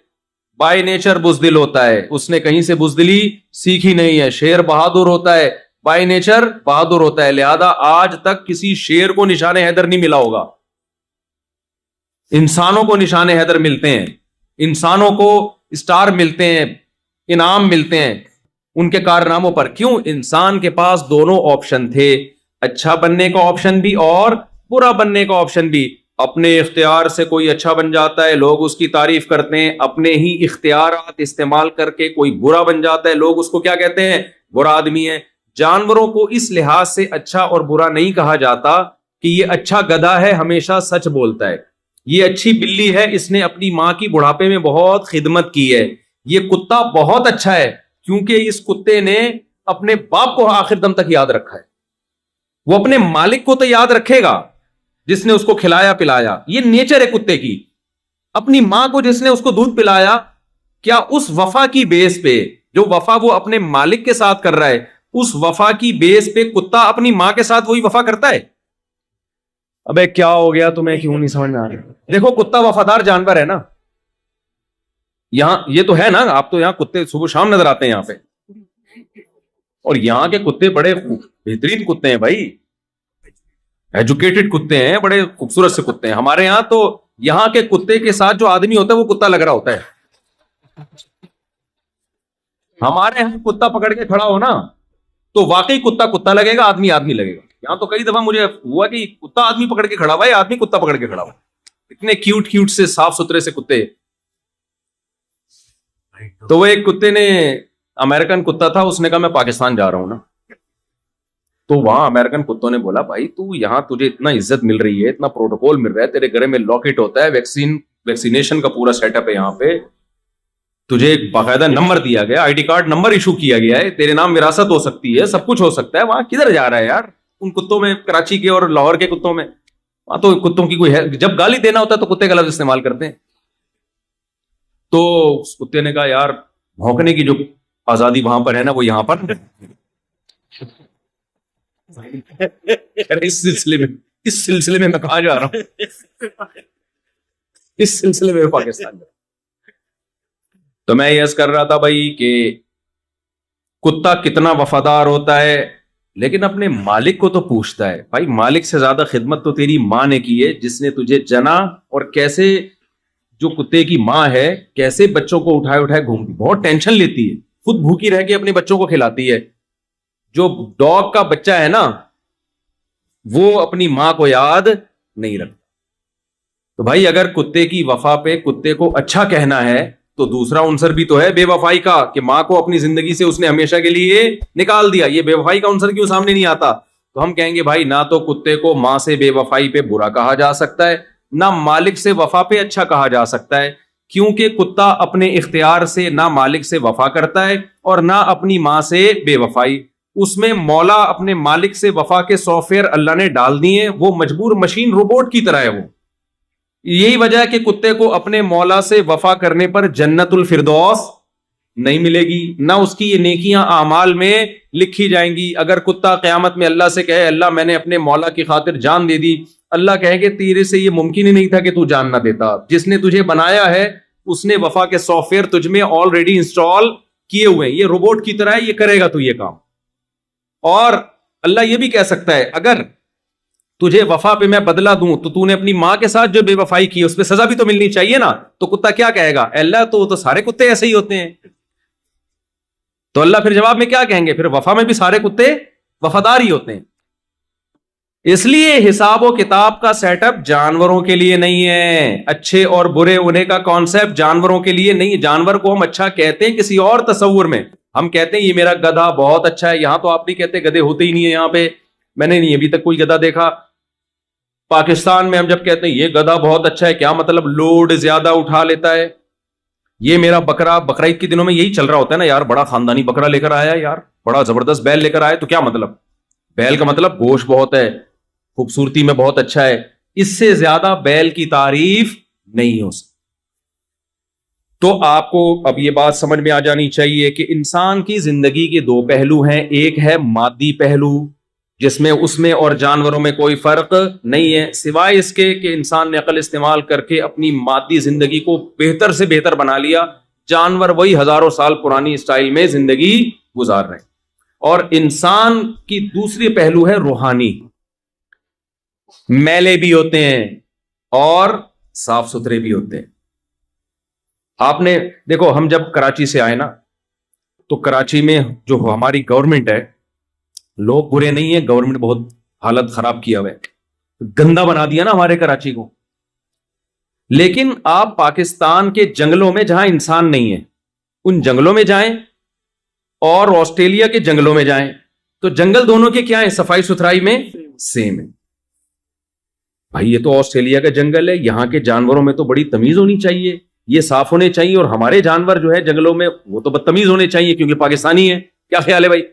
بائی نیچر بزدل ہوتا ہے, اس نے کہیں سے بزدلی سیکھی نہیں ہے. شیر بہادر ہوتا ہے, بائی نیچر بہادر ہوتا ہے. لہذا آج تک کسی شیر کو نشان حیدر نہیں ملا ہوگا. انسانوں کو نشان حیدر ملتے ہیں, انسانوں کو اسٹار ملتے ہیں, انعام ملتے ہیں ان کے کارناموں پر. کیوں؟ انسان کے پاس دونوں آپشن تھے, اچھا بننے کا آپشن بھی اور برا بننے کا آپشن بھی. اپنے اختیار سے کوئی اچھا بن جاتا ہے, لوگ اس کی تعریف کرتے ہیں. اپنے ہی اختیارات استعمال کر کے کوئی برا بن جاتا ہے, لوگ اس کو کیا کہتے ہیں؟ برا آدمی ہے. جانوروں کو اس لحاظ سے اچھا اور برا نہیں کہا جاتا کہ یہ اچھا گدھا ہے, ہمیشہ سچ بولتا ہے. یہ اچھی بلی ہے, اس نے اپنی ماں کی بڑھاپے میں بہت خدمت کی ہے. یہ کتا بہت اچھا ہے کیونکہ اس کتے نے اپنے باپ کو آخر دم تک یاد رکھا ہے. وہ اپنے مالک کو تو یاد رکھے گا جس نے اس کو کھلایا پلایا. یہ نیچر ہے کتے کی. اپنی ماں کو جس نے اس کو دودھ پلایا, کیا اس وفا کی بیس پہ, جو وفا وہ اپنے مالک کے ساتھ کر رہا ہے, اس وفا کی بیس پہ کتا اپنی ماں کے ساتھ وہی وفا کرتا ہے؟ ابے کیا ہو گیا تمہیں, کیوں نہیں سمجھ میں آ رہا؟ دیکھو کتا وفادار جانور ہے نا. یہاں یہ تو ہے نا, آپ تو یہاں کتے صبح شام نظر آتے ہیں یہاں پہ, اور یہاں کے کتے بڑے بہترین کتے ہیں بھائی, ایجوکیٹڈ کتے ہیں, بڑے خوبصورت سے کتے ہیں. ہمارے یہاں تو یہاں کے کتے کے ساتھ جو آدمی ہوتا ہے وہ کتا لگ رہا ہوتا ہے. ہمارے یہاں کتا پکڑ کے کھڑا ہو نا تو واقعی کتا کتا لگے گا, آدمی آدمی لگے گا. یہاں تو کئی دفعہ مجھے ہوا کہ کتا آدمی پکڑ کے کھڑا ہوا ہے, آدمی کتا پکڑ کے کھڑا ہوا. اتنے کیوٹ کیوٹ سے صاف ستھرے سے کتے. تو وہ ایک کتے نے, امریکن کتا تھا, اس نے کہا میں پاکستان جا رہا ہوں نا. تو وہاں امریکن کتوں نے بولا بھائی تو یہاں تجھے اتنا عزت مل رہی ہے, اتنا پروٹوکول مل رہا ہے, تیرے گھر میں لاکٹ ہوتا ہے, ویکسینیشن کا پورا سیٹ اپ ہے یہاں پہ, تجھے ایک باقاعدہ نمبر دیا گیا, I D card number issue کیا گیا ہے, تیرے نام وراثت ہو سکتی ہے, سب کچھ ہو سکتا ہے. وہاں کدھر جا رہا ہے یار ان کتوں میں, کراچی کے اور لاہور کے کتوں میں؟ وہاں تو کتوں کی کوئی ہے, جب گالی دینا ہوتا ہے تو کتے کا لفظ استعمال کرتے ہیں. تو اس کتے نے کہا یار بھونکنے کی جو آزادی وہاں پر ہے نا وہ یہاں پر اس سلسلے میں میں کہاں جا رہا ہوں, اس سلسلے میں پاکستان. تو میں یہ کر رہا تھا بھائی کہ کتا کتنا وفادار ہوتا ہے, لیکن اپنے مالک کو تو پوچھتا ہے. بھائی مالک سے زیادہ خدمت تو تیری ماں نے کی ہے جس نے تجھے جنا, اور کیسے جو کتے کی ماں ہے کیسے بچوں کو اٹھائے اٹھائے گھومتی, بہت ٹینشن لیتی ہے, خود بھوکی رہ کے اپنے بچوں کو کھلاتی ہے. جو ڈاگ کا بچہ ہے نا وہ اپنی ماں کو یاد نہیں رکھتا. تو بھائی اگر کتے کی وفا پہ کتے کو اچھا کہنا ہے تو دوسرا عنصر بھی تو ہے بے وفائی کا, کہ ماں کو اپنی زندگی سے اس نے ہمیشہ کے لیے نکال دیا. یہ بے وفائی کا عنصر کیوں سامنے نہیں آتا؟ تو ہم کہیں گے بھائی نہ تو کتے کو ماں سے بے وفائی پہ برا کہا جا سکتا ہے, نہ مالک سے وفا پہ اچھا کہا جا سکتا ہے, کیونکہ کتا اپنے اختیار سے نہ مالک سے وفا کرتا ہے اور نہ اپنی ماں سے بے وفائی. اس میں مولا اپنے مالک سے وفا کے سافٹ ویئر اللہ نے ڈال دیے, وہ مجبور مشین روبوٹ کی طرح ہے. وہ یہی وجہ ہے کہ کتے کو اپنے مولا سے وفا کرنے پر جنت الفردوس نہیں ملے گی, نہ اس کی یہ نیکیاں اعمال میں لکھی جائیں گی. اگر کتا قیامت میں اللہ سے کہے اللہ میں نے اپنے مولا کی خاطر جان دے دی, اللہ کہے کہ تیرے سے یہ ممکن ہی نہیں تھا کہ تو جان نہ دیتا, جس نے تجھے بنایا ہے اس نے وفا کے سافٹ ویئر تجھ میں آلریڈی انسٹال کیے ہوئے ہیں, یہ روبوٹ کی طرح ہے, یہ کرے گا تو یہ کام. اور اللہ یہ بھی کہہ سکتا ہے اگر تجھے وفا پہ میں بدلہ دوں تو نے اپنی ماں کے ساتھ جو بے وفائی کی اس پہ سزا بھی تو ملنی چاہیے نا. تو کتا کیا کہے گا, اللہ تو سارے کتے ایسے ہی ہوتے ہیں. تو اللہ پھر جواب میں کیا کہیں گے, پھر وفا میں بھی سارے کتے وفادار ہی ہوتے ہیں. اس لیے حساب و کتاب کا سیٹ اپ جانوروں کے لیے نہیں ہے, اچھے اور برے ہونے کا کانسیپٹ جانوروں کے لیے نہیں ہے. جانور کو ہم اچھا کہتے ہیں کسی اور تصور میں, ہم کہتے ہیں یہ میرا گدھا بہت اچھا ہے. یہاں تو آپ نہیں کہتے, گدھے ہوتے ہی نہیں ہے یہاں پہ, میں نے نہیں ابھی تک کوئی گدھا دیکھا. پاکستان میں ہم جب کہتے ہیں یہ گدھا بہت اچھا ہے, کیا مطلب لوڈ زیادہ اٹھا لیتا ہے. یہ میرا بکرا, بقرعید کے دنوں میں یہی چل رہا ہوتا ہے نا یار, بڑا خاندانی بکرا لے کر آیا یار, بڑا زبردست بیل لے کر آیا. تو کیا مطلب, بیل کا مطلب گوشت بہت ہے, خوبصورتی میں بہت اچھا ہے. اس سے زیادہ بیل کی تعریف نہیں ہو سکتی. تو آپ کو اب یہ بات سمجھ میں آ جانی چاہیے کہ انسان کی زندگی کے دو پہلو ہیں. ایک ہے مادی پہلو جس میں اس میں اور جانوروں میں کوئی فرق نہیں ہے, سوائے اس کے کہ انسان نے عقل استعمال کر کے اپنی مادی زندگی کو بہتر سے بہتر بنا لیا. جانور وہی ہزاروں سال پرانی اسٹائل میں زندگی گزار رہے ہیں. اور انسان کی دوسری پہلو ہے روحانی. میلے بھی ہوتے ہیں اور صاف ستھرے بھی ہوتے ہیں. آپ نے دیکھو، ہم جب کراچی سے آئے نا تو کراچی میں جو ہماری گورنمنٹ ہے، لوگ برے نہیں ہیں، گورنمنٹ بہت حالت خراب کیا ہوا ہے، گندا بنا دیا نا ہمارے کراچی کو. لیکن آپ پاکستان کے جنگلوں میں جہاں انسان نہیں ہے ان جنگلوں میں جائیں اور آسٹریلیا کے جنگلوں میں جائیں تو جنگل دونوں کے کیا ہیں؟ صفائی ستھرائی میں سیم ہے. بھائی یہ تو آسٹریلیا کا جنگل ہے، یہاں کے جانوروں میں تو بڑی تمیز ہونی چاہیے، یہ صاف ہونے چاہیے، اور ہمارے جانور جو ہے جنگلوں میں وہ تو بدتمیز ہونے چاہیے کیونکہ پاکستانی ہے. کیا خیال ہے بھائی؟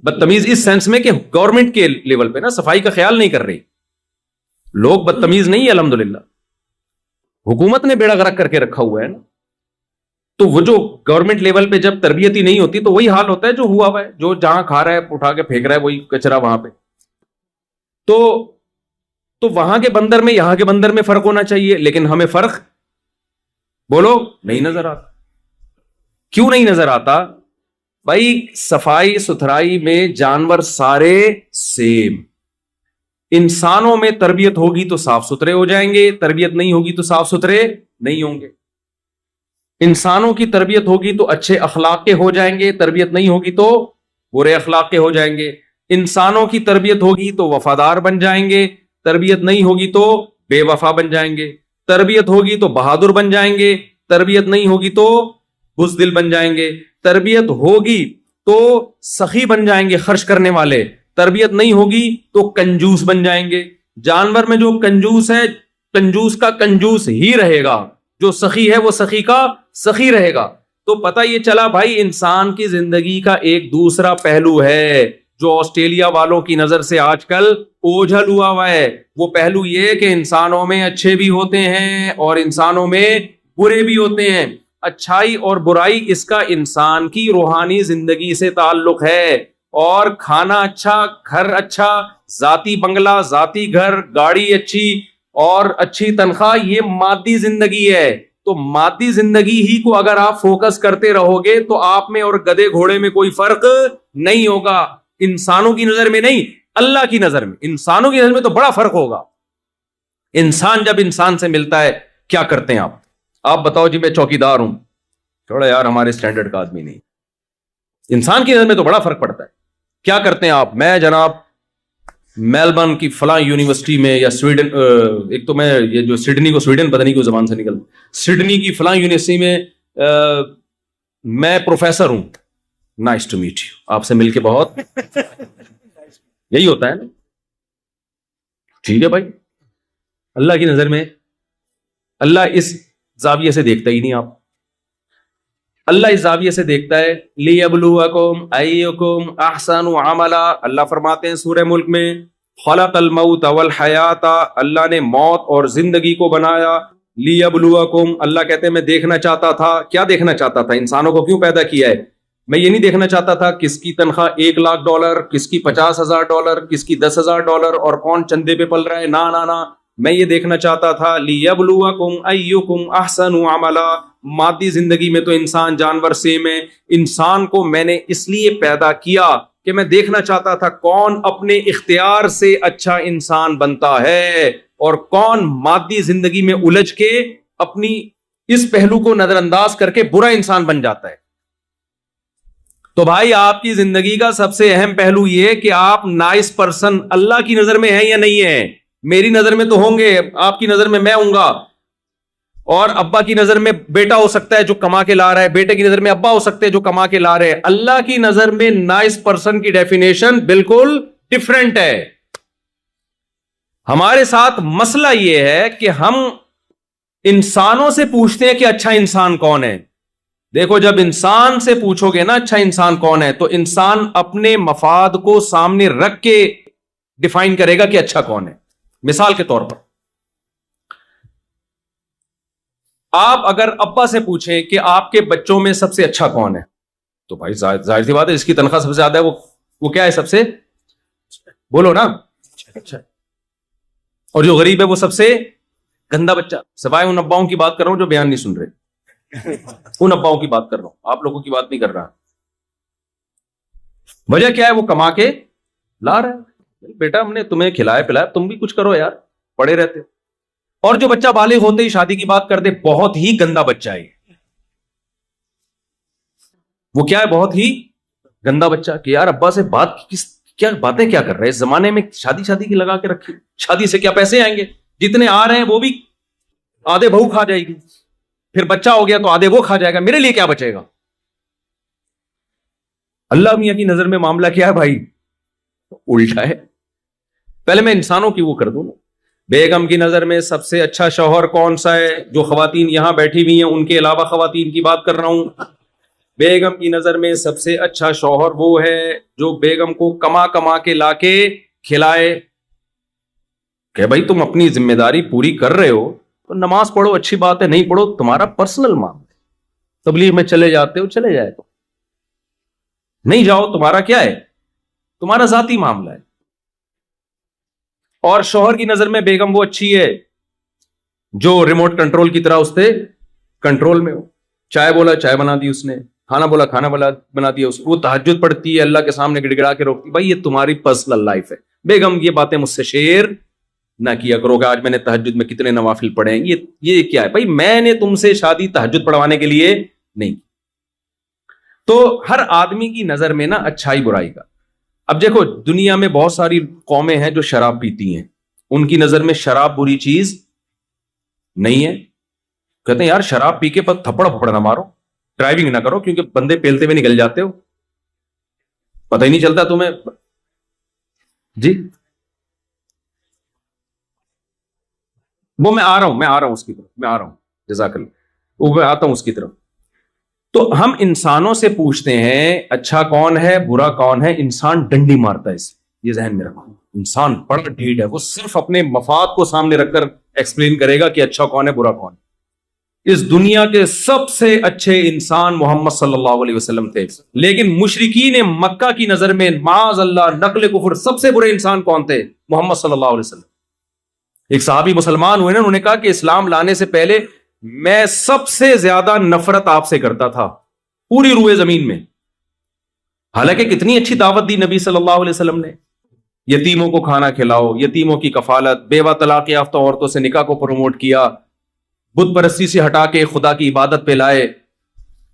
بدتمیز اس سینس میں کہ گورنمنٹ کے لیول پہ نا صفائی کا خیال نہیں کر رہی. لوگ بدتمیز نہیں ہے الحمدللہ، حکومت نے بیڑا غرق کر کے رکھا ہوا ہے نا. تو وہ جو گورنمنٹ لیول پہ جب تربیت ہی نہیں ہوتی تو وہی حال ہوتا ہے جو ہوا ہوا ہے، جو جہاں کھا رہا ہے اٹھا کے پھینک رہا ہے وہی کچرا وہاں پہ. تو وہاں کے بندر میں یہاں کے بندر میں فرق ہونا چاہیے، لیکن ہمیں فرق بولو نہیں نظر آتا. کیوں نہیں نظر آتا؟ بھائی صفائی ستھرائی میں جانور سارے سیم. انسانوں میں تربیت ہوگی تو صاف ستھرے ہو جائیں گے، تربیت نہیں ہوگی تو صاف ستھرے نہیں ہوں گے. انسانوں کی تربیت ہوگی تو اچھے اخلاق کے ہو جائیں گے، تربیت نہیں ہوگی تو برے اخلاق کے ہو جائیں گے. انسانوں کی تربیت ہوگی تو وفادار بن جائیں گے، تربیت نہیں ہوگی تو بے وفا بن جائیں گے. تربیت ہوگی تو بہادر بن جائیں گے، تربیت نہیں ہوگی تو بزدل بن جائیں گے. تربیت ہوگی تو سخی بن جائیں گے، خرچ کرنے والے. تربیت نہیں ہوگی تو کنجوس بن جائیں گے. جانور میں جو کنجوس ہے، کنجوس کا کنجوس ہی رہے گا، جو سخی ہے وہ سخی کا سخی رہے گا. تو پتہ یہ چلا بھائی انسان کی زندگی کا ایک دوسرا پہلو ہے جو آسٹریلیا والوں کی نظر سے آج کل اوجھل ہوا ہے. وہ پہلو یہ کہ انسانوں میں اچھے بھی ہوتے ہیں اور انسانوں میں برے بھی ہوتے ہیں. اچھائی اور برائی اس کا انسان کی روحانی زندگی سے تعلق ہے. اور کھانا اچھا، گھر اچھا، ذاتی بنگلہ، ذاتی گھر، گاڑی اچھی اور اچھی تنخواہ، یہ مادی زندگی ہے. تو مادی زندگی ہی کو اگر آپ فوکس کرتے رہو گے تو آپ میں اور گدے گھوڑے میں کوئی فرق نہیں ہوگا. انسانوں کی نظر میں نہیں، اللہ کی نظر میں. انسانوں کی نظر میں تو بڑا فرق ہوگا. انسان جب انسان سے ملتا ہے کیا کرتے ہیں آپ بتاؤ جی. میں چوکیدار ہوں، تھوڑا یار ہمارے سٹینڈرڈ کا آدمی نہیں. انسان کی نظر میں تو بڑا فرق پڑتا ہے. کیا کرتے ہیں آپ؟ میں جناب میلبرن کی فلاں یونیورسٹی میں، یا سویڈن، ایک تو میں یہ جو سڈنی کو سویڈن پتہ نہیں کیوں زبان سے نکل، سڈنی کی فلاں یونیورسٹی میں میں پروفیسر ہوں. Nice to meet you. آپ سے مل کے بہت یہی ہوتا ہے نا. ٹھیک ہے بھائی. اللہ کی نظر میں اللہ اس زاویے سے دیکھتا ہی نہیں. آپ اللہ اس زاویے سے دیکھتا ہے لِيَبْلُوَكُمْ أَيُّكُمْ أَحْسَنُ عَمَلًا. اللہ فرماتے ہیں سورہ ملک میں خَلَقَ الْمَوْتَ وَالْحَيَاةَ، اللہ نے موت اور زندگی کو بنایا. لِيَبْلُوَكُمْ، اللہ کہتے ہیں میں دیکھنا چاہتا تھا. کیا دیکھنا چاہتا تھا؟ انسانوں کو کیوں پیدا کیا ہے؟ میں یہ نہیں دیکھنا چاہتا تھا کس کی تنخواہ $1,00,000، کس کی $50,000، کس کی $10,000 اور کون چندے پہ پل رہا ہے. نہ میں یہ دیکھنا چاہتا تھا لِيَبْلُوَكُمْ أَيُّكُمْ أَحْسَنُ عَمَلًا. مادی زندگی میں تو انسان جانور سیم ہے. انسان کو میں نے اس لیے پیدا کیا کہ میں دیکھنا چاہتا تھا کون اپنے اختیار سے اچھا انسان بنتا ہے اور کون مادی زندگی میں الجھ کے اپنی اس پہلو کو نظر انداز کر کے برا انسان بن جاتا ہے. تو بھائی آپ کی زندگی کا سب سے اہم پہلو یہ کہ آپ نائس پرسن اللہ کی نظر میں ہیں یا نہیں ہیں. میری نظر میں تو ہوں گے، آپ کی نظر میں ہوں گا، اور ابا کی نظر میں بیٹا ہو سکتا ہے جو کما کے لا رہا ہے، بیٹے کی نظر میں ابا ہو سکتے ہیں جو کما کے لا رہے ہیں. اللہ کی نظر میں نائس پرسن کی ڈیفینیشن بالکل ڈفرینٹ ہے. ہمارے ساتھ مسئلہ یہ ہے کہ ہم انسانوں سے پوچھتے ہیں کہ اچھا انسان کون ہے. دیکھو جب انسان سے پوچھو گے نا اچھا انسان کون ہے تو انسان اپنے مفاد کو سامنے رکھ کے ڈیفائن کرے گا کہ اچھا کون ہے. مثال کے طور پر آپ اگر ابا سے پوچھیں کہ آپ کے بچوں میں سب سے اچھا کون ہے تو بھائی ظاہر سی بات ہے جس کی تنخواہ سب سے زیادہ ہے وہ کیا ہے؟ سب سے بولو نا اچھا. اور جو غریب ہے وہ سب سے گندا بچہ. سوائے ان اباؤں کی بات کر رہا ہوں جو بیان نہیں سن رہے. ان اباؤں کی بات کر رہا ہوں, آپ لوگوں کی بات نہیں کر رہا. وجہ کیا ہے؟ وہ کما کے لا رہا ہے. بیٹا ہم نے تمہیں کھلایا پلایا, تم بھی کچھ کرو یار, پڑے رہتے. اور جو بچہ بالغ ہوتے ہی شادی کی بات کر دے, بہت ہی گندا بچہ ہے وہ. کیا ہے؟ بہت ہی گندا بچہ. کہ یار ابا سے بات کیا باتیں کیا کر رہے ہیں اس زمانے میں, شادی کی لگا کے رکھی. شادی سے کیا پیسے آئیں گے؟ جتنے آ رہے ہیں وہ بھی آدھے بہو کھا جائے گی, پھر بچہ ہو گیا تو آدھے وہ کھا جائے گا, میرے لیے کیا بچے گا؟ اللہ میاں کی نظر میں معاملہ کیا ہے بھائی؟ الٹا ہے. پہلے میں انسانوں کی وہ کر دوں نا. بیگم کی نظر میں سب سے اچھا شوہر کون سا ہے؟ جو خواتین یہاں بیٹھی ہوئی ہیں ان کے علاوہ خواتین کی بات کر رہا ہوں. بیگم کی نظر میں سب سے اچھا شوہر وہ ہے جو بیگم کو کما کے لا کے کھلائے. کہ بھائی تم اپنی ذمہ داری پوری کر رہے ہو تو نماز پڑھو, اچھی بات ہے, نہیں پڑھو تمہارا پرسنل معاملہ ہے. تبلیغ میں چلے جاتے ہو چلے جائے, تو نہیں جاؤ تمہارا کیا ہے؟ تمہارا ذاتی معاملہ ہے. اور شوہر کی نظر میں بیگم وہ اچھی ہے جو ریموٹ کنٹرول کی طرح اس سے کنٹرول میں ہو. چائے بولا چائے بنا دی اس نے, کھانا بولا کھانا بنا دیا اس کو. وہ تہجد پڑھتی ہے, اللہ کے سامنے گڑ گڑا کے روکتی. بھائی یہ تمہاری پرسنل لائف ہے. بیگم یہ باتیں مجھ سے شیئر نہ کیا کرو کہ آج میں نے تہجد میں کتنے نوافل پڑھے ہیں. یہ کیا ہے بھائی؟ میں نے تم سے شادی تہجد پڑھوانے کے لیے نہیں. تو ہر آدمی کی نظر میں نا اچھائی برائی کا. اب دیکھو دنیا میں بہت ساری قومیں ہیں جو شراب پیتی ہیں, ان کی نظر میں شراب بری چیز نہیں ہے. کہتے ہیں یار شراب پی کے تھپڑ پھپڑ نہ مارو, ڈرائیونگ نہ کرو, کیونکہ بندے پیلتے ہوئے نکل جاتے ہو, پتہ ہی نہیں چلتا تمہیں. جی وہ میں آ رہا ہوں اس کی طرف, میں آ رہا ہوں, جزاک اللہ, وہ میں آتا ہوں اس کی طرف. تو ہم انسانوں سے پوچھتے ہیں اچھا کون ہے برا کون ہے, انسان ڈنڈی مارتا ہے اسے. یہ ذہن میں رکھو, انسان بڑا ڈھیٹ ہے, وہ صرف اپنے مفاد کو سامنے رکھ کر ایکسپلین کرے گا کہ اچھا کون ہے برا کون ہے. اس دنیا کے سب سے اچھے انسان محمد صلی اللہ علیہ وسلم تھے, لیکن مشرکین مکہ کی نظر میں معاذ اللہ نقل کفر سب سے برے انسان کون تھے؟ محمد صلی اللہ علیہ وسلم. ایک صحابی مسلمان ہوئے نا, انہوں نے کہا کہ اسلام لانے سے پہلے میں سب سے زیادہ نفرت آپ سے کرتا تھا پوری روئے زمین میں. حالانکہ کتنی اچھی دعوت دی نبی صلی اللہ علیہ وسلم نے, یتیموں کو کھانا کھلاؤ, یتیموں کی کفالت, بیوہ طلاق یافتہ عورتوں سے نکاح کو پروموٹ کیا, بت پرستی سے ہٹا کے خدا کی عبادت پہ لائے,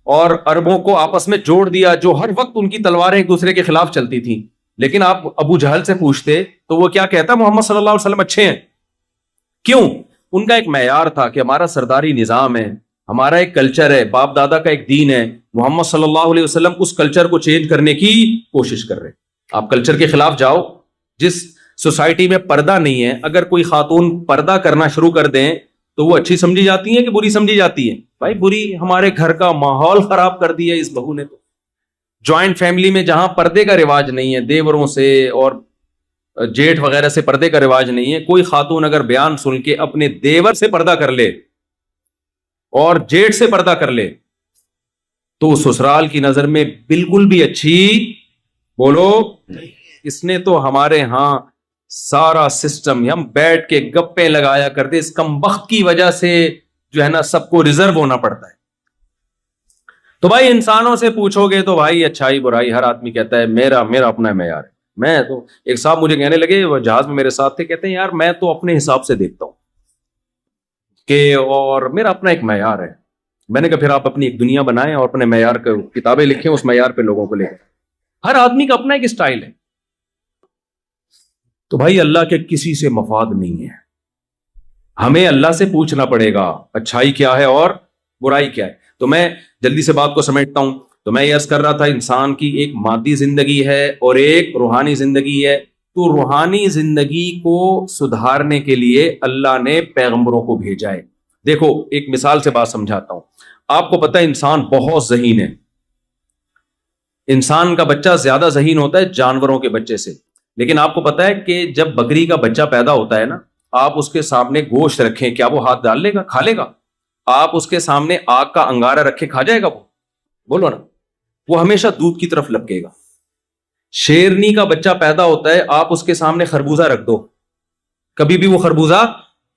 اور عربوں کو آپس میں جوڑ دیا جو ہر وقت ان کی تلواریں ایک دوسرے کے خلاف چلتی تھیں. لیکن آپ ابو جہل سے پوچھتے تو وہ کیا کہتا؟ محمد صلی اللہ علیہ وسلم اچھے ہیں. کیوں؟ ان کا ایک معیار تھا کہ ہمارا سرداری نظام ہے, ہمارا ایک کلچر ہے, باپ دادا کا ایک دین ہے. محمد صلی اللہ علیہ وسلم اس کلچر کو چینج کرنے کی کوشش کر رہے. آپ کلچر کے خلاف جاؤ. جس سوسائٹی میں پردہ نہیں ہے, اگر کوئی خاتون پردہ کرنا شروع کر دیں تو وہ اچھی سمجھی جاتی ہیں کہ بری سمجھی جاتی ہیں؟ بھائی بری. ہمارے گھر کا ماحول خراب کر دیا اس بہو نے. تو جوائنٹ فیملی میں جہاں پردے کا رواج نہیں ہے, دیوروں سے اور جیٹھ وغیرہ سے پردے کا رواج نہیں ہے, کوئی خاتون اگر بیان سن کے اپنے دیور سے پردہ کر لے اور جیٹھ سے پردہ کر لے تو سسرال کی نظر میں بالکل بھی اچھی بولو. اس نے تو ہمارے ہاں سارا سسٹم, ہم بیٹھ کے گپیں لگایا کرتے, اس کم بخت کی وجہ سے جو ہے نا سب کو ریزرو ہونا پڑتا ہے. تو بھائی انسانوں سے پوچھو گے تو بھائی اچھائی برائی ہر آدمی کہتا ہے میرا اپنا معیار ہے. میں تو ایک صاحب مجھے کہنے لگے, وہ جہاز میں میرے ساتھ تھے, کہتے ہیں یار میں تو اپنے حساب سے دیکھتا ہوں کہ اور میرا اپنا ایک معیار ہے. میں نے کہا پھر آپ اپنی ایک دنیا بنائیں اور اپنے معیار کو کتابیں لکھیں, اس معیار پہ لوگوں کو لے. ہر آدمی کا اپنا ایک اسٹائل ہے. تو بھائی اللہ کے کسی سے مفاد نہیں ہے, ہمیں اللہ سے پوچھنا پڑے گا اچھائی کیا ہے اور برائی کیا ہے. تو میں جلدی سے بات کو سمیٹتا ہوں. تو میں یہ عرض کر رہا تھا انسان کی ایک مادی زندگی ہے اور ایک روحانی زندگی ہے. تو روحانی زندگی کو سدھارنے کے لیے اللہ نے پیغمبروں کو بھیجا ہے. دیکھو ایک مثال سے بات سمجھاتا ہوں. آپ کو پتہ ہے انسان بہت ذہین ہے. انسان کا بچہ زیادہ ذہین ہوتا ہے جانوروں کے بچے سے. لیکن آپ کو پتہ ہے کہ جب بکری کا بچہ پیدا ہوتا ہے نا, آپ اس کے سامنے گوشت رکھیں, کیا وہ ہاتھ ڈال لے گا, کھا لے گا؟ آپ اس کے سامنے آگ کا انگارہ رکھے, کھا جائے گا وہ؟ بولو نا. وہ ہمیشہ دودھ کی طرف لپکے گا. شیرنی کا بچہ پیدا ہوتا ہے, آپ اس کے سامنے خربوزہ رکھ دو, کبھی بھی وہ خربوزہ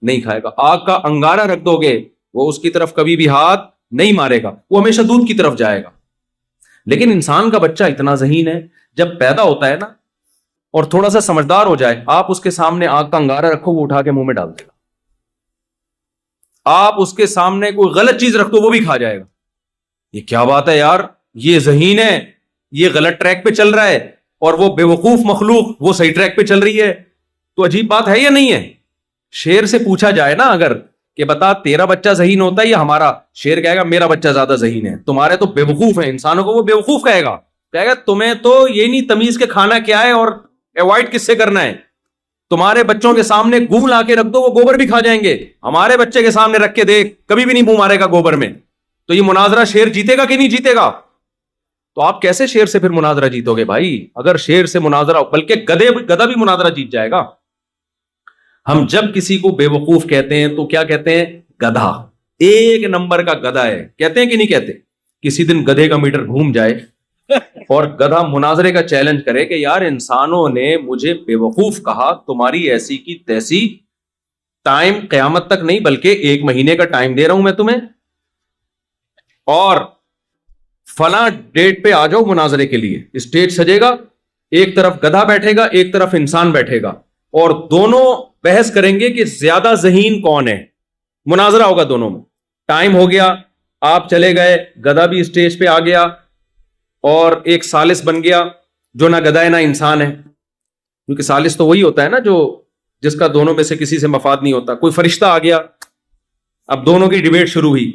نہیں کھائے گا. آگ کا انگارہ رکھ دو گے, وہ اس کی طرف کبھی بھی ہاتھ نہیں مارے گا, وہ ہمیشہ دودھ کی طرف جائے گا. لیکن انسان کا بچہ اتنا ذہین ہے, جب پیدا ہوتا ہے نا اور تھوڑا سا سمجھدار ہو جائے, آپ اس کے سامنے آگ کا انگارہ رکھو وہ اٹھا کے منہ میں ڈال دے گا. آپ اس کے سامنے کوئی غلط چیز رکھ دو وہ بھی کھا جائے گا. یہ کیا بات ہے یار, یہ ذہین ہے, یہ غلط ٹریک پہ چل رہا ہے, اور وہ بے وقوف مخلوق وہ صحیح ٹریک پہ چل رہی ہے. تو عجیب بات ہے یا نہیں ہے؟ شیر سے پوچھا جائے نا اگر کہ بتا تیرا بچہ ذہین ہوتا ہے یا ہمارا, شیر کہے گا میرا بچہ زیادہ ذہین ہے, تمہارے تو بے وقوف ہیں. انسانوں کو وہ بے وقوف کہے گا تمہیں تو یہ نہیں تمیز کے کھانا کیا ہے اور ایوائڈ کس سے کرنا ہے. تمہارے بچوں کے سامنے گوں لا کے رکھ دو وہ گوبر بھی کھا جائیں گے, ہمارے بچے کے سامنے رکھ کے دیکھ کبھی بھی نہیں منہ مارے گا گوبر میں. تو یہ مناظرہ شیر جیتے گا کہ نہیں جیتے گا؟ تو آپ کیسے شیر سے پھر مناظرہ جیتو گے بھائی؟ اگر شیر سے مناظرہ, بلکہ گدھا بھی مناظرہ جیت جائے گا. ہم جب کسی کو بے وقوف کہتے ہیں تو کیا کہتے ہیں؟ گدھا, ایک نمبر کا گدھا ہے, کہتے ہیں کہ نہیں کہتے؟ کسی دن گدھے کا میٹر گھوم جائے اور گدھا مناظرے کا چیلنج کرے کہ یار انسانوں نے مجھے بے وقوف کہا, تمہاری ایسی کی تیسی, ٹائم قیامت تک نہیں بلکہ 1 مہینے کا ٹائم دے رہا ہوں میں تمہیں, اور فلاں ڈیٹ پہ آ جاؤ مناظرے کے لیے. اسٹیج سجے گا, ایک طرف گدھا بیٹھے گا ایک طرف انسان بیٹھے گا, اور دونوں بحث کریں گے کہ زیادہ ذہین کون ہے. مناظرہ ہوگا دونوں میں. ٹائم ہو گیا, آپ چلے گئے, گدھا بھی اسٹیج پہ آ گیا اور ایک سالس بن گیا جو نہ گدھا ہے نہ انسان ہے, کیونکہ سالس تو وہی ہوتا ہے نا جو جس کا دونوں میں سے کسی سے مفاد نہیں ہوتا. کوئی فرشتہ آ گیا, اب دونوں کی ڈیبیٹ شروع ہوئی,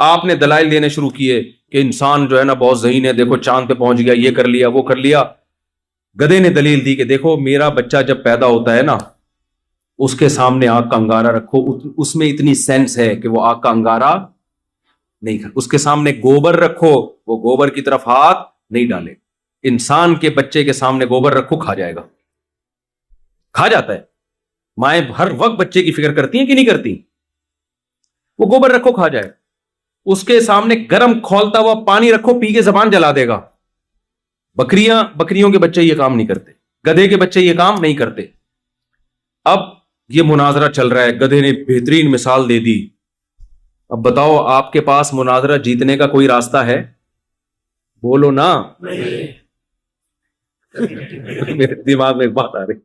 آپ نے دلائل دینے شروع کیے کہ انسان جو ہے نا بہت ذہین ہے, دیکھو چاند پہ پہنچ گیا, یہ کر لیا وہ کر لیا. گدھے نے دلیل دی کہ دیکھو میرا بچہ جب پیدا ہوتا ہے نا اس کے سامنے آگ کا انگارہ رکھو, اس میں اتنی سینس ہے کہ وہ آگ کا انگارہ نہیں کھا. اس کے سامنے گوبر رکھو, وہ گوبر کی طرف ہاتھ نہیں ڈالے. انسان کے بچے کے سامنے گوبر رکھو, کھا جائے گا, کھا جاتا ہے. مائیں ہر وقت بچے کی فکر کرتی ہیں کہ نہیں کرتی؟ وہ گوبر رکھو کھا جائے. اس کے سامنے گرم کھولتا ہوا پانی رکھو, پی کے زبان جلا دے گا. بکریوں کے بچے یہ کام نہیں کرتے, گدھے کے بچے یہ کام نہیں کرتے. اب یہ مناظرہ چل رہا ہے, گدھے نے بہترین مثال دے دی. اب بتاؤ آپ کے پاس مناظرہ جیتنے کا کوئی راستہ ہے؟ بولو نا. میرے دماغ میں ایک بات آ رہی,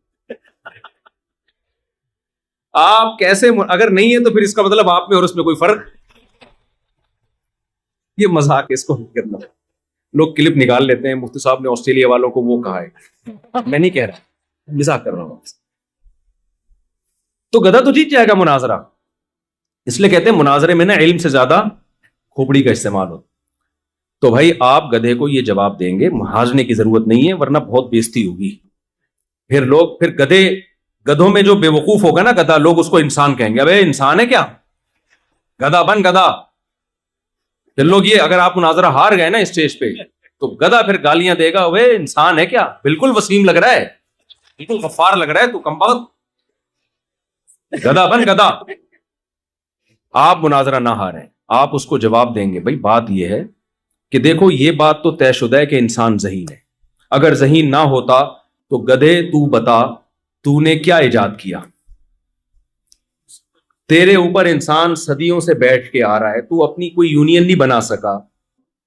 آپ کیسے, اگر نہیں ہے تو پھر اس کا مطلب آپ میں اور اس میں کوئی فرق. یہ مذاق اس کو نہیں کرنا. لوگ کلپ نکال لیتے ہیں, مفتی صاحب نے آسٹریلیا والوں کو وہ کہا ہے, میں نہیں کہہ رہا, مذاق کر رہا ہوں. تو گدھا تو جیت جائے گا مناظرہ. اس لیے کہتے ہیں مناظرے میں نا علم سے زیادہ کھوپڑی کا استعمال ہوتا. تو بھائی آپ گدھے کو یہ جواب دیں گے, ہانسنے کی ضرورت نہیں ہے ورنہ بہت بےزتی ہوگی. پھر گدھوں میں جو بے وقوف ہوگا نا گدھا, لوگ اس کو انسان کہیں گے. ابے انسان ہے کیا, گدھا بن گدھا. پھر لوگ یہ, اگر آپ مناظرہ ہار گئے نا اسٹیج پہ تو گدھا پھر گالیاں دے گا, وہ انسان ہے کیا, بالکل وسیم لگ رہا ہے, بالکل غفار لگ رہا ہے, تو کم بخت, گدھا بن گدھا. آپ مناظرہ نہ ہاریں, آپ اس کو جواب دیں گے. بھائی بات یہ ہے کہ دیکھو یہ بات تو طے شدہ ہے کہ انسان ذہین ہے. اگر ذہین نہ ہوتا تو گدھے تو بتا تو نے کیا ایجاد کیا؟ تیرے اوپر انسان صدیوں سے بیٹھ کے آ رہا ہے, تو اپنی کوئی یونین نہیں بنا سکا,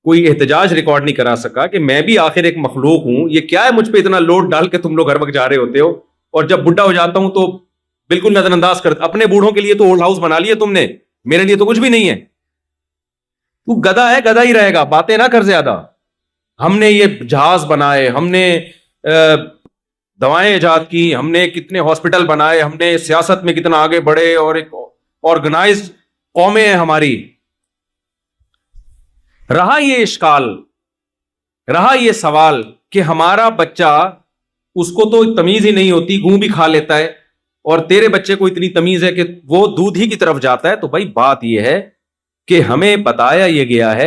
کوئی احتجاج ریکارڈ نہیں کرا سکا کہ میں بھی آخر ایک مخلوق ہوں. یہ کیا ہے مجھ پہ اتنا لوڈ ڈال کے تم لوگ ہر وقت جا رہے ہوتے ہو, اور جب بڈھا ہو جاتا ہوں تو بالکل نظر انداز کرتا. اپنے بوڑھوں کے لیے تو اولڈ ہاؤس بنا لیا تم نے, میرے لیے تو کچھ بھی نہیں ہے. تو گدھا ہے, گدھا ہی رہے گا, باتیں نہ کر زیادہ. ہم نے یہ جہاز بنائے, ہم نے دوائیں ایجاد کی, ہم نے کتنے ہاسپٹل بنائے, ہم نے سیاست میں کتنا آگے بڑھے, اور ایک آرگنائزڈ قومیں ہیں ہماری. رہا یہ اشکال, رہا یہ سوال کہ ہمارا بچہ, اس کو تو تمیز ہی نہیں ہوتی, گوں بھی کھا لیتا ہے, اور تیرے بچے کو اتنی تمیز ہے کہ وہ دودھ ہی کی طرف جاتا ہے. تو بھائی بات یہ ہے کہ ہمیں بتایا یہ گیا ہے